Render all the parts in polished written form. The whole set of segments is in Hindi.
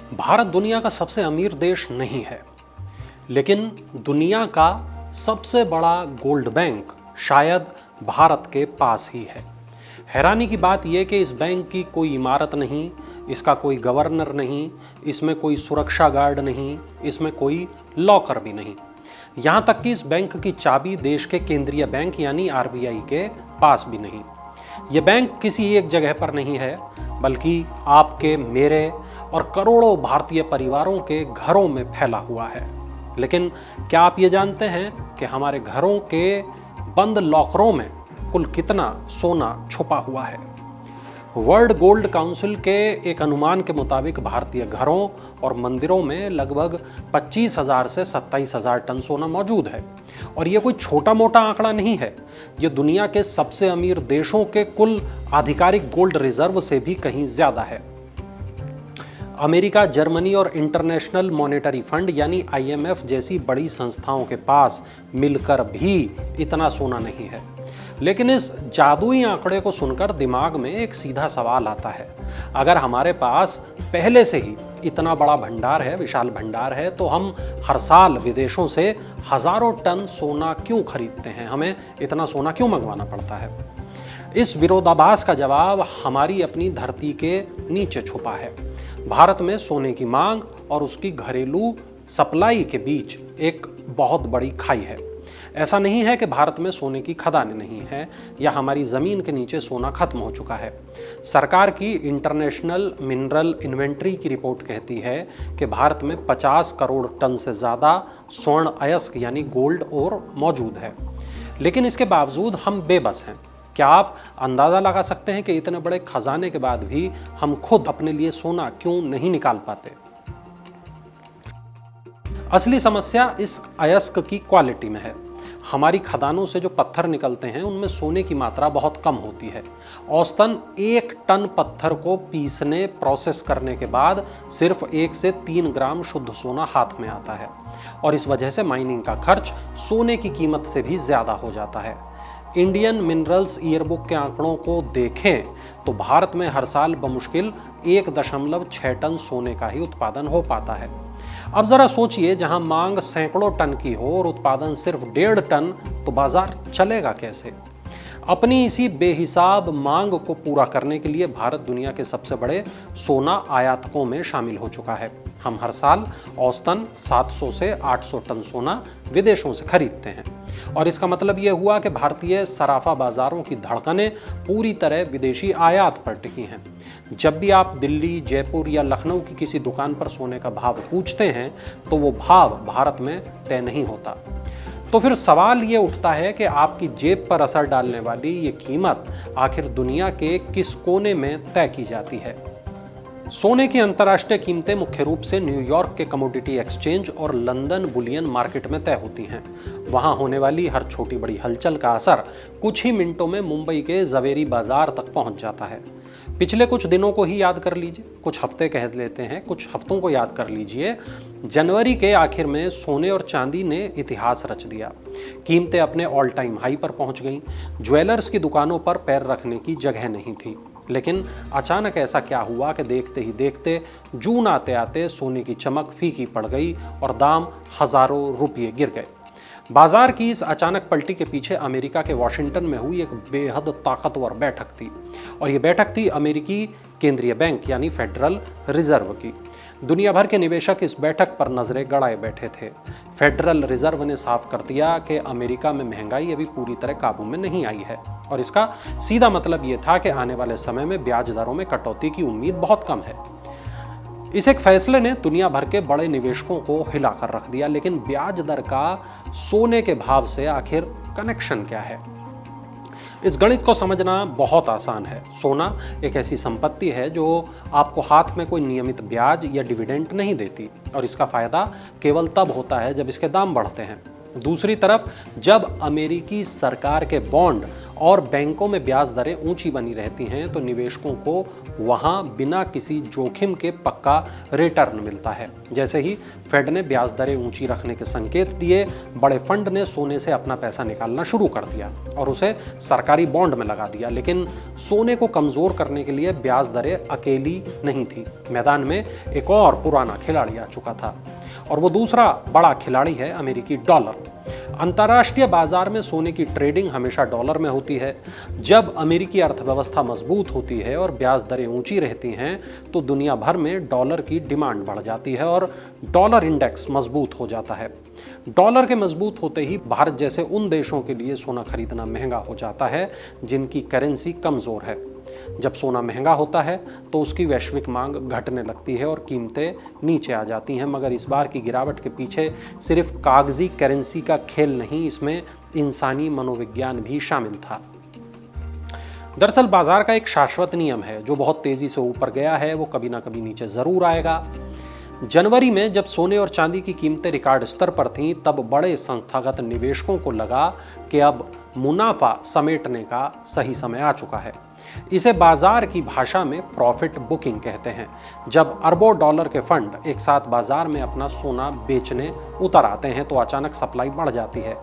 भारत दुनिया का सबसे अमीर देश नहीं है, लेकिन दुनिया का सबसे बड़ा गोल्ड बैंक शायद भारत के पास ही है। हैरानी की बात यह कि इस बैंक की कोई इमारत नहीं, इसका कोई गवर्नर नहीं, इसमें कोई सुरक्षा गार्ड नहीं, इसमें कोई लॉकर भी नहीं। यहाँ तक कि इस बैंक की चाबी देश के केंद्रीय बैंक यानी आरबीआई के पास भी नहीं। ये बैंक किसी एक जगह पर नहीं है, बल्कि आपके, मेरे और करोड़ों भारतीय परिवारों के घरों में फैला हुआ है। लेकिन क्या आप ये जानते हैं कि हमारे घरों के बंद लॉकरों में कुल कितना सोना छुपा हुआ है? वर्ल्ड गोल्ड काउंसिल के एक अनुमान के मुताबिक भारतीय घरों और मंदिरों में लगभग 25,000 से 27,000 टन सोना मौजूद है। और ये कोई छोटा मोटा आंकड़ा नहीं है, ये दुनिया के सबसे अमीर देशों के कुल आधिकारिक गोल्ड रिजर्व से भी कहीं ज्यादा है। अमेरिका, जर्मनी और इंटरनेशनल मॉनेटरी फंड यानी IMF जैसी बड़ी संस्थाओं के पास मिलकर भी इतना सोना नहीं है। लेकिन इस जादुई आंकड़े को सुनकर दिमाग में एक सीधा सवाल आता है, अगर हमारे पास पहले से ही इतना बड़ा भंडार है, विशाल भंडार है, तो हम हर साल विदेशों से हजारों टन सोना क्यों खरीदते हैं? हमें इतना सोना क्यों मंगवाना पड़ता है? इस विरोधाभास का जवाब हमारी अपनी धरती के नीचे छुपा है। भारत में सोने की मांग और उसकी घरेलू सप्लाई के बीच एक बहुत बड़ी खाई है। ऐसा नहीं है कि भारत में सोने की खदानें नहीं हैं या हमारी जमीन के नीचे सोना खत्म हो चुका है। सरकार की इंटरनेशनल मिनरल इन्वेंट्री की रिपोर्ट कहती है कि भारत में 50 करोड़ टन से ज़्यादा स्वर्ण अयस्क यानी गोल्ड ओर मौजूद है। लेकिन इसके बावजूद हम बेबस हैं। क्या आप अंदाज़ा लगा सकते हैं कि इतने बड़े खजाने के बाद भी हम खुद अपने लिए सोना क्यों नहीं निकाल पाते? असली समस्या इस अयस्क की क्वालिटी में है। हमारी खदानों से जो पत्थर निकलते हैं उनमें सोने की मात्रा बहुत कम होती है। औसतन 1 टन पत्थर को पीसने, प्रोसेस करने के बाद सिर्फ 1 से 3 ग्राम शुद्ध सोना हाथ में आता है। और इस वजह से माइनिंग का खर्च सोने की कीमत से भी ज़्यादा हो जाता है। इंडियन मिनरल्स ईयरबुक के आंकड़ों को देखें तो भारत में हर साल बमुश्किल 1.6 टन सोने का ही उत्पादन हो पाता है। अब जरा सोचिए, जहां मांग सैकड़ों टन की हो और उत्पादन सिर्फ 1.5 टन, तो बाजार चलेगा कैसे? अपनी इसी बेहिसाब मांग को पूरा करने के लिए भारत दुनिया के सबसे बड़े सोना आयातकों में शामिल हो चुका है। हम हर साल औसतन 700 से 800 टन सोना विदेशों से खरीदते हैं। और इसका मतलब यह हुआ कि भारतीय सराफा बाजारों की धड़कनें पूरी तरह विदेशी आयात पर टिकी हैं। जब भी आप दिल्ली, जयपुर या लखनऊ की किसी दुकान पर सोने का भाव पूछते हैं तो वो भाव भारत में तय नहीं होता। तो फिर सवाल ये उठता है कि आपकी जेब पर असर डालने वाली ये कीमत आखिर दुनिया के किस कोने में तय की जाती है? सोने की अंतर्राष्ट्रीय कीमतें मुख्य रूप से न्यूयॉर्क के कमोडिटी एक्सचेंज और लंदन बुलियन मार्केट में तय होती हैं। वहां होने वाली हर छोटी बड़ी हलचल का असर कुछ ही मिनटों में मुंबई के जवेरी बाजार तक पहुंच जाता है। पिछले कुछ दिनों को ही याद कर लीजिए, कुछ हफ्ते कह लेते हैं, कुछ हफ्तों को याद कर लीजिए। जनवरी के आखिर में सोने और चांदी ने इतिहास रच दिया। कीमतें अपने ऑल टाइम हाई पर पहुंच गईं। ज्वेलर्स की दुकानों पर पैर रखने की जगह नहीं थी। लेकिन अचानक ऐसा क्या हुआ कि देखते ही देखते जून आते आते सोने की चमक फीकी पड़ गई और दाम हजारों रुपये गिर गए। बाजार की इस अचानक पलटी के पीछे अमेरिका के वॉशिंगटन में हुई एक बेहद ताकतवर बैठक थी। और ये बैठक थी अमेरिकी केंद्रीय बैंक यानी फेडरल रिजर्व की। दुनिया भर के निवेशक इस बैठक पर नजरें गड़ाए बैठे थे। फेडरल रिजर्व ने साफ कर दिया कि अमेरिका में महंगाई अभी पूरी तरह काबू में नहीं आई है। और इसका सीधा मतलब ये था कि आने वाले समय में ब्याज दरों में कटौती की उम्मीद बहुत कम है। इस एक फैसले ने दुनिया भर के बड़े निवेशकों को हिलाकर रख दिया। लेकिन ब्याज दर का सोने के भाव से आखिर कनेक्शन क्या है? इस गणित को समझना बहुत आसान है। सोना एक ऐसी संपत्ति है जो आपको हाथ में कोई नियमित ब्याज या डिविडेंड नहीं देती, और इसका फायदा केवल तब होता है जब इसके दाम बढ़ते हैं। दूसरी तरफ जब अमेरिकी सरकार के बॉन्ड और बैंकों में ब्याज दरें ऊंची बनी रहती हैं तो निवेशकों को वहां बिना किसी जोखिम के पक्का रिटर्न मिलता है। जैसे ही फेड ने ब्याज दरें ऊंची रखने के संकेत दिए, बड़े फंड ने सोने से अपना पैसा निकालना शुरू कर दिया और उसे सरकारी बॉन्ड में लगा दिया। लेकिन सोने को कमजोर करने के लिए ब्याज दरें अकेली नहीं थी। मैदान में एक और पुराना खिलाड़ी आ चुका था और वो दूसरा बड़ा खिलाड़ी है अमेरिकी डॉलर। अंतर्राष्ट्रीय बाजार में सोने की ट्रेडिंग हमेशा डॉलर में होती है। जब अमेरिकी अर्थव्यवस्था मजबूत होती है और ब्याज दरें ऊंची रहती हैं तो दुनिया भर में डॉलर की डिमांड बढ़ जाती है और डॉलर इंडेक्स मजबूत हो जाता है। डॉलर के मजबूत होते ही भारत जैसे उन देशों के लिए सोना खरीदना महंगा हो जाता है जिनकी करेंसी कमजोर है। जब सोना महंगा होता है तो उसकी वैश्विक मांग घटने लगती है और कीमतें नीचे आ जाती हैं। मगर इस बार की गिरावट के पीछे सिर्फ कागजी करेंसी का खेल नहीं, इसमें इंसानी मनोविज्ञान भी शामिल था। दरअसल बाजार का एक शाश्वत नियम है, जो बहुत तेजी से ऊपर गया है वो कभी ना कभी नीचे जरूर आएगा। जनवरी में जब सोने और चांदी की कीमतें रिकॉर्ड स्तर पर थीं, तब बड़े संस्थागत निवेशकों को लगा कि अब मुनाफा समेटने का सही समय आ चुका है। इसे बाजार की भाषा में प्रॉफिट बुकिंग कहते हैं। जब अरबों डॉलर के फंड एक साथ बाजार में अपना सोना बेचने उतर आते हैं तो अचानक सप्लाई बढ़ जाती है।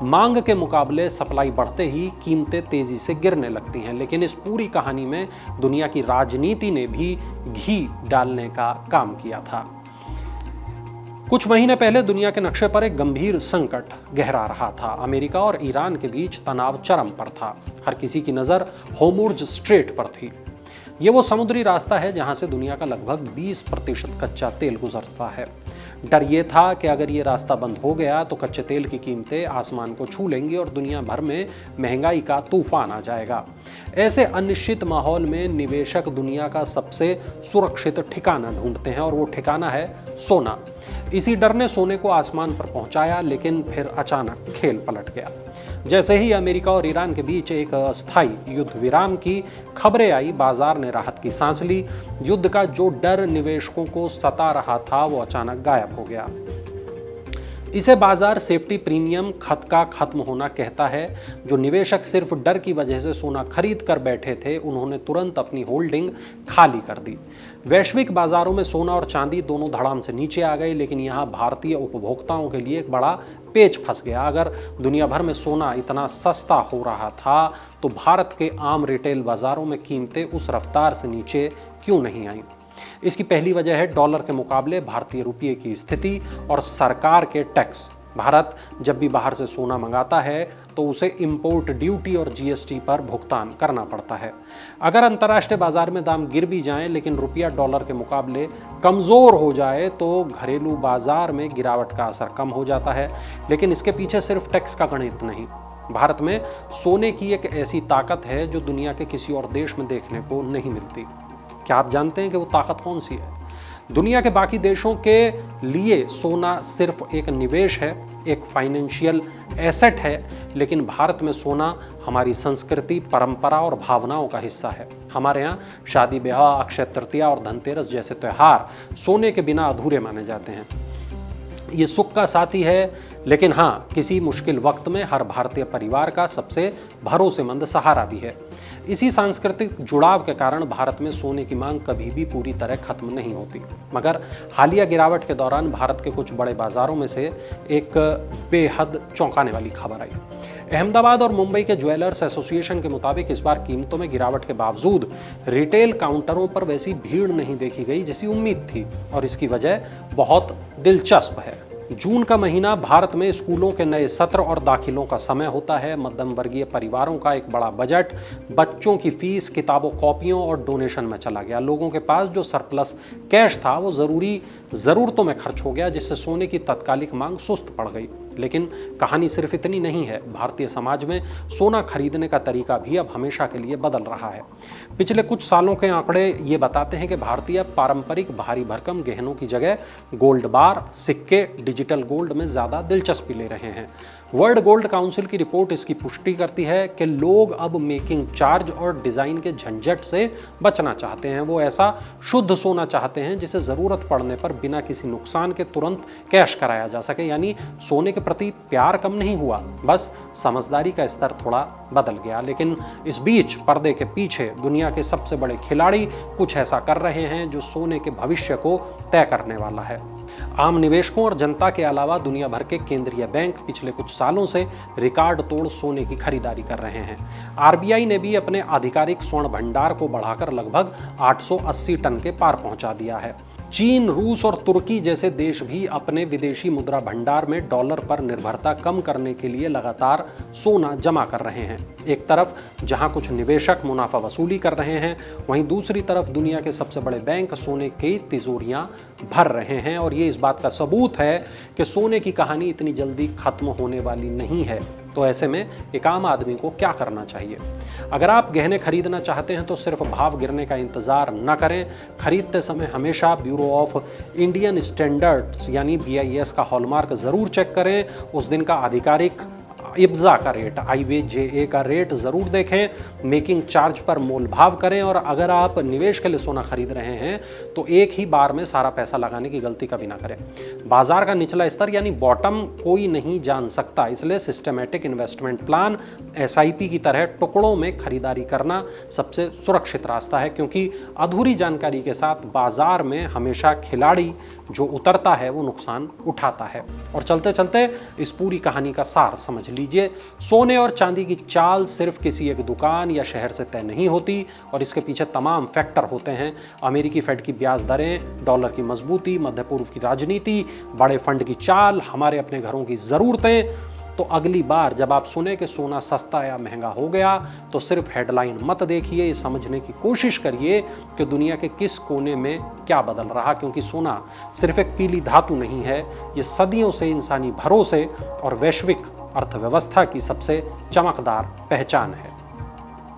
मांग के मुकाबले सप्लाई बढ़ते ही कीमतें तेजी से गिरने लगती हैं। लेकिन इस पूरी कहानी में दुनिया की राजनीति ने भी घी डालने का काम किया था। कुछ महीने पहले दुनिया के नक्शे पर एक गंभीर संकट गहरा रहा था। अमेरिका और ईरान के बीच तनाव चरम पर था। हर किसी की नज़र होर्मुज़ स्ट्रेट पर थी। ये वो समुद्री रास्ता है जहां से दुनिया का लगभग 20% कच्चा तेल गुजरता है। डर ये था कि अगर ये रास्ता बंद हो गया तो कच्चे तेल की कीमतें आसमान को छू लेंगी और दुनिया भर में महंगाई का तूफान आ जाएगा। ऐसे अनिश्चित माहौल में निवेशक दुनिया का सबसे सुरक्षित ठिकाना ढूंढते हैं और वो ठिकाना है सोना। इसी डर ने सोने को आसमान पर पहुंचाया, लेकिन फिर अचानक खेल पलट गया। जैसे ही अमेरिका और ईरान के बीच एक अस्थायी युद्ध विराम की खबरें आई, बाजार ने राहत की सांस ली। युद्ध का जो डर निवेशकों को सता रहा था वो अचानक गायब हो गया। इसे बाजार सेफ्टी प्रीमियम खत का खत्म होना कहता है। जो निवेशक सिर्फ डर की वजह से सोना खरीद कर बैठे थे, उन्होंने तुरंत अपनी होल्डिंग खाली कर दी। वैश्विक बाजारों में सोना और चांदी दोनों धड़ाम से नीचे आ गए, लेकिन यहाँ भारतीय उपभोक्ताओं के लिए एक बड़ा पेच फंस गया। अगर दुनिया भर में सोना इतना सस्ता हो रहा था तो भारत के आम रिटेल बाजारों में कीमतें उस रफ्तार से नीचे क्यों नहीं आईं? इसकी पहली वजह है डॉलर के मुकाबले भारतीय रुपये की स्थिति और सरकार के टैक्स। भारत जब भी बाहर से सोना मंगाता है तो उसे इंपोर्ट ड्यूटी और जीएसटी पर भुगतान करना पड़ता है। अगर अंतर्राष्ट्रीय बाजार में दाम गिर भी जाएं, लेकिन रुपया डॉलर के मुकाबले कमज़ोर हो जाए तो घरेलू बाजार में गिरावट का असर कम हो जाता है। लेकिन इसके पीछे सिर्फ टैक्स का गणित नहीं, भारत में सोने की एक ऐसी ताकत है जो दुनिया के किसी और देश में देखने को नहीं मिलती। क्या आप जानते हैं कि वो ताकत कौन सी है? दुनिया के बाकी देशों के लिए सोना सिर्फ एक निवेश है, एक फाइनेंशियल एसेट है, लेकिन भारत में सोना हमारी संस्कृति, परंपरा और भावनाओं का हिस्सा है। हमारे यहाँ शादी ब्याह, अक्षय तृतीया और धनतेरस जैसे त्यौहार सोने के बिना अधूरे माने जाते हैं। ये सुख का साथी है, लेकिन हाँ, किसी मुश्किल वक्त में हर भारतीय परिवार का सबसे भरोसेमंद सहारा भी है। इसी सांस्कृतिक जुड़ाव के कारण भारत में सोने की मांग कभी भी पूरी तरह खत्म नहीं होती। मगर हालिया गिरावट के दौरान भारत के कुछ बड़े बाजारों में से एक बेहद चौंकाने वाली खबर आई। अहमदाबाद और मुंबई के ज्वेलर्स एसोसिएशन के मुताबिक इस बार कीमतों में गिरावट के बावजूद रिटेल काउंटरों पर वैसी भीड़ नहीं देखी गई जैसी उम्मीद थी, और इसकी वजह बहुत दिलचस्प है। जून का महीना भारत में स्कूलों के नए सत्र और दाखिलों का समय होता है। मध्यम वर्गीय परिवारों का एक बड़ा बजट बच्चों की फीस, किताबों, कॉपियों और डोनेशन में चला गया। लोगों के पास जो सरप्लस कैश था वो ज़रूरी ज़रूरतों में खर्च हो गया, जिससे सोने की तात्कालिक मांग सुस्त पड़ गई। लेकिन कहानी सिर्फ इतनी नहीं है। भारतीय समाज में सोना खरीदने का तरीका भी अब हमेशा के लिए बदल रहा है। पिछले कुछ सालों के आंकड़े ये बताते हैं कि भारतीय पारंपरिक भारी भरकम गहनों की जगह गोल्ड बार, सिक्के, डिजिटल गोल्ड में ज़्यादा दिलचस्पी ले रहे हैं। वर्ल्ड गोल्ड काउंसिल की रिपोर्ट इसकी पुष्टि करती है कि लोग अब मेकिंग चार्ज और डिज़ाइन के झंझट से बचना चाहते हैं। वो ऐसा शुद्ध सोना चाहते हैं जिसे ज़रूरत पड़ने पर बिना किसी नुकसान के तुरंत कैश कराया जा सके। यानी सोने के प्रति प्यार कम नहीं हुआ, बस समझदारी का स्तर थोड़ा बदल गया। लेकिन इस बीच पर्दे के पीछे दुनिया के सबसे बड़े खिलाड़ी कुछ ऐसा कर रहे हैं जो सोने के भविष्य को तय करने वाला है। आम निवेशकों और जनता के अलावा दुनिया भर के केंद्रीय बैंक पिछले कुछ सालों से रिकॉर्ड तोड़ सोने की खरीदारी कर रहे हैं। आरबीआई ने भी अपने आधिकारिक स्वर्ण भंडार को बढ़ाकर लगभग 880 टन के पार पहुंचा दिया है। चीन, रूस और तुर्की जैसे देश भी अपने विदेशी मुद्रा भंडार में डॉलर पर निर्भरता कम करने के लिए लगातार सोना जमा कर रहे हैं। एक तरफ जहां कुछ निवेशक मुनाफा वसूली कर रहे हैं, वहीं दूसरी तरफ दुनिया के सबसे बड़े बैंक सोने की तिजोरियां भर रहे हैं। और ये इस बात का सबूत है कि सोने की कहानी इतनी जल्दी खत्म होने वाली नहीं है। तो ऐसे में एक आम आदमी को क्या करना चाहिए? अगर आप गहने खरीदना चाहते हैं तो सिर्फ भाव गिरने का इंतजार न करें। खरीदते समय हमेशा ब्यूरो ऑफ इंडियन स्टैंडर्ड्स यानी BIS का हॉलमार्क जरूर चेक करें। उस दिन का आधिकारिक IBZA का रेट, IBJA का रेट जरूर देखें। मेकिंग चार्ज पर मोल भाव करें। और अगर आप निवेश के लिए सोना खरीद रहे हैं तो एक ही बार में सारा पैसा लगाने की गलती कभी ना करें। बाजार का निचला स्तर यानी बॉटम कोई नहीं जान सकता, इसलिए सिस्टमैटिक इन्वेस्टमेंट प्लान SIP की तरह टुकड़ों में खरीदारी करना सबसे सुरक्षित रास्ता है, क्योंकि अधूरी जानकारी के साथ बाजार में हमेशा खिलाड़ी जो उतरता है वो नुकसान उठाता है। और चलते चलते इस पूरी कहानी का सार समझ लीजिए। सोने और चांदी की चाल सिर्फ किसी एक दुकान या शहर से तय नहीं होती और इसके पीछे तमाम फैक्टर होते हैं। अमेरिकी फेड की ब्याज दरें, डॉलर की मजबूती, मध्य पूर्व की राजनीति, बड़े फंड की चाल, हमारे अपने घरों की ज़रूरतें। तो अगली बार जब आप सुने कि सोना सस्ता या महंगा हो गया तो सिर्फ हेडलाइन मत देखिए, ये समझने की कोशिश करिए कि दुनिया के किस कोने में क्या बदल रहा, क्योंकि सोना सिर्फ एक पीली धातु नहीं है, ये सदियों से इंसानी भरोसे और वैश्विक अर्थव्यवस्था की सबसे चमकदार पहचान है।